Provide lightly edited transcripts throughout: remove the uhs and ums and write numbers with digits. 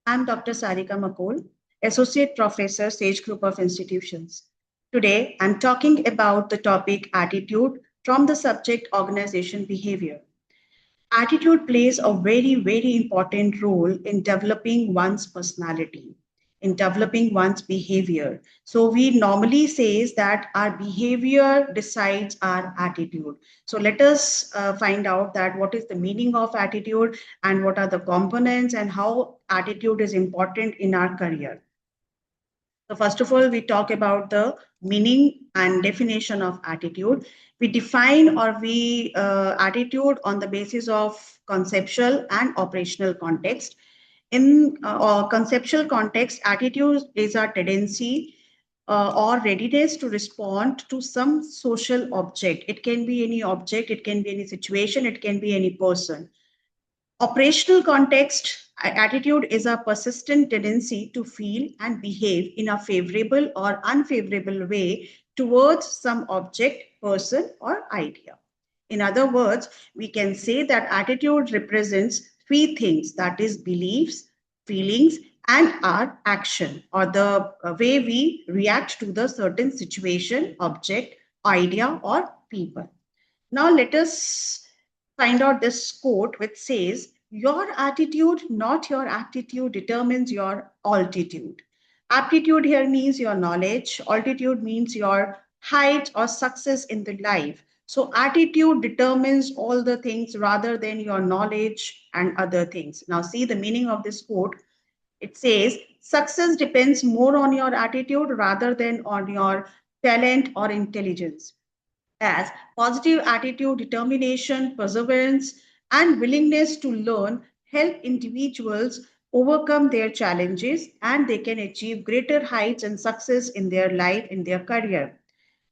I'm Dr. Sarika Makol, Associate Professor, Sage Group of Institutions. Today, I'm talking about the topic attitude from the subject organization behavior. Attitude plays a very important role in developing one's personality, in developing one's behavior. So we normally says that our behavior decides our attitude. So let us find out that what is the meaning of attitude and what are the components and how attitude is important in our career. So first of all, we talk about the meaning and definition of attitude. We define or we attitude on the basis of conceptual and operational context. In conceptual context, attitude is a tendency or readiness to respond to some social object. It can be any object, it can be any situation, it can be any person. Operational context attitude is a persistent tendency to feel and behave in a favorable or unfavorable way towards some object, person, or idea. In other words, we can say that attitude represents three things, that is, beliefs, feelings, and our action, or the way we react to the certain situation, object, idea, or people. Now, let us find out this quote which says, your attitude, not your aptitude, determines your altitude. Aptitude here means your knowledge, altitude means your height or success in the life. So, attitude determines all the things rather than your knowledge and other things. Now, see the meaning of this quote. It says, success depends more on your attitude rather than on your talent or intelligence, as positive attitude, determination, perseverance, and willingness to learn help individuals overcome their challenges and they can achieve greater heights and success in their life, in their career.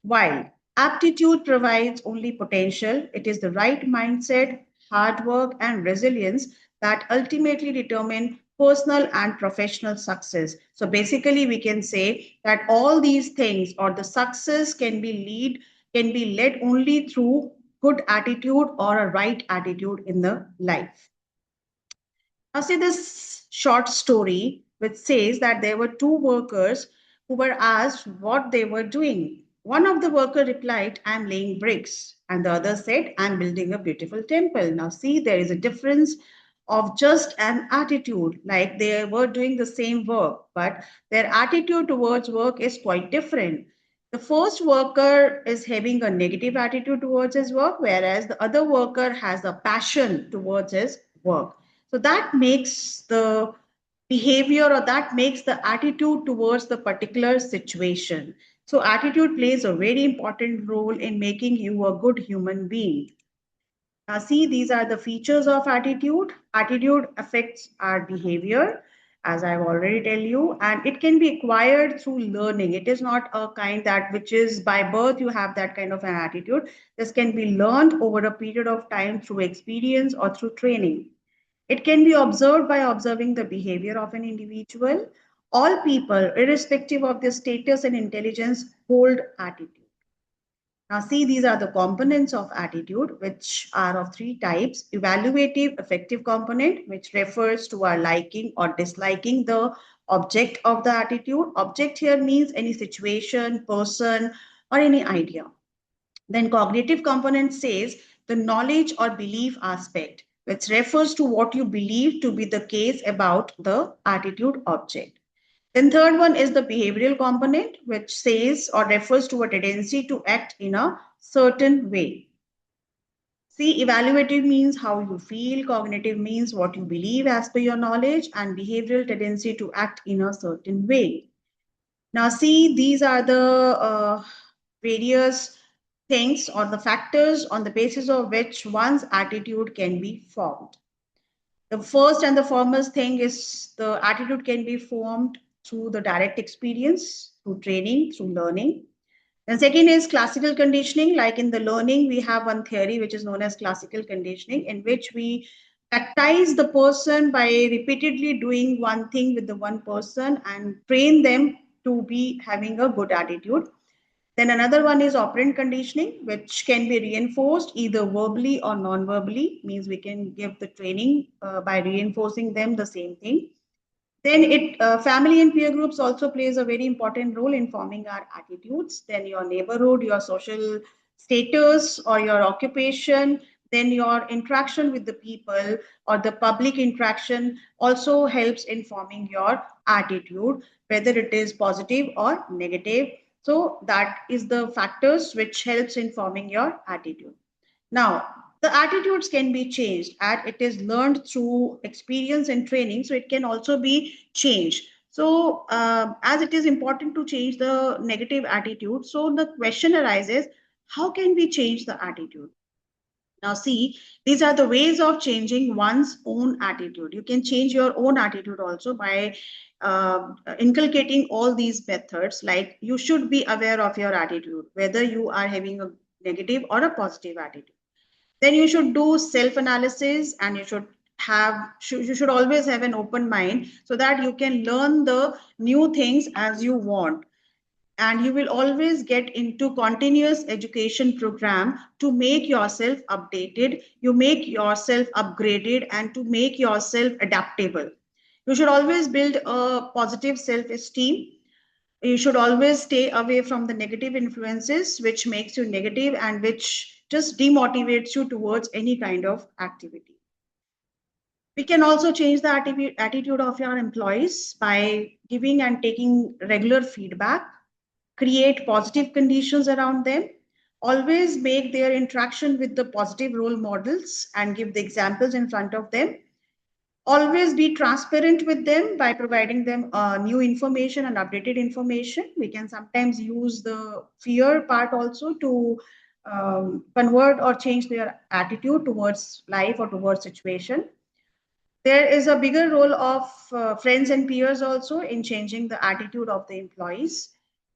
While aptitude provides only potential, it is the right mindset, hard work, and resilience that ultimately determine personal and professional success. So basically, we can say that all these things or the success can be led only through good attitude or a right attitude in the life. Now, see this short story which says that there were two workers who were asked what they were doing. One of the worker replied, I'm laying bricks. And the other said, I'm building a beautiful temple. Now, see, there is a difference of just an attitude, like they were doing the same work, but their attitude towards work is quite different. The first worker is having a negative attitude towards his work, whereas the other worker has a passion towards his work. So that makes the behavior or that makes the attitude towards the particular situation. So attitude plays a very important role in making you a good human being. Now, see, these are the features of attitude. Attitude affects our behavior, as I've already tell you, and it can be acquired through learning. It is not a kind that which is by birth you have that kind of an attitude. This can be learned over a period of time through experience or through training. It can be observed by observing the behavior of an individual. All people, irrespective of their status and intelligence, hold attitude. Now, see, these are the components of attitude, which are of three types. Evaluative affective component, which refers to our liking or disliking the object of the attitude. Object here means any situation, person, or any idea. Then cognitive component says the knowledge or belief aspect, which refers to what you believe to be the case about the attitude object. Then third one is the behavioral component, which says or refers to a tendency to act in a certain way. See, evaluative means how you feel, cognitive means what you believe as per your knowledge, and behavioral tendency to act in a certain way. Now, see, these are the various things or the factors on the basis of which one's attitude can be formed. The first and the foremost thing is the attitude can be formed through the direct experience, through training, through learning. Then second is classical conditioning. Like in the learning, we have one theory which is known as classical conditioning, in which we baptize the person by repeatedly doing one thing with the one person and train them to be having a good attitude. Then another one is operant conditioning, which can be reinforced either verbally or non-verbally, means we can give the training by reinforcing them the same thing. Then family and peer groups also plays a very important role in forming our attitudes. Then your neighborhood, your social status or your occupation, then your interaction with the people or the public interaction also helps in forming your attitude, whether it is positive or negative. So that is the factors which helps in forming your attitude. Now, the attitudes can be changed and it is learned through experience and training. So it can also be changed. So as it is important to change the negative attitude, so the question arises, how can we change the attitude? Now, see, these are the ways of changing one's own attitude. You can change your own attitude also by inculcating all these methods. Like you should be aware of your attitude, whether you are having a negative or a positive attitude. Then you should do self analysis and you should always have an open mind so that you can learn the new things as you want, and you will always get into continuous education program to make yourself updated, you make yourself upgraded, and to make yourself adaptable. You should always build a positive self esteem. You should always stay away from the negative influences which makes you negative and which just demotivates you towards any kind of activity. We can also change the attitude of your employees by giving and taking regular feedback, create positive conditions around them, always make their interaction with the positive role models and give the examples in front of them. Always be transparent with them by providing them new information and updated information. We can sometimes use the fear part also to convert or change their attitude towards life or towards situation. There is a bigger role of friends and peers also in changing the attitude of the employees.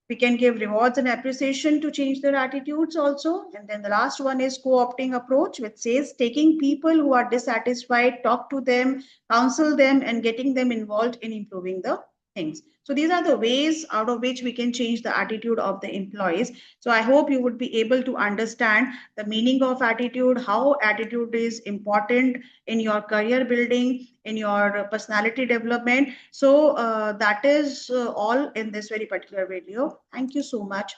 We can give rewards and appreciation to change their attitudes also. And then the last one is co-opting approach, which says taking people who are dissatisfied, talk to them, counsel them, and getting them involved in improving the things. So these are the ways out of which we can change the attitude of the employees. So I hope you would be able to understand the meaning of attitude, how attitude is important in your career building, in your personality development. So that is all in this very particular video. Thank you so much.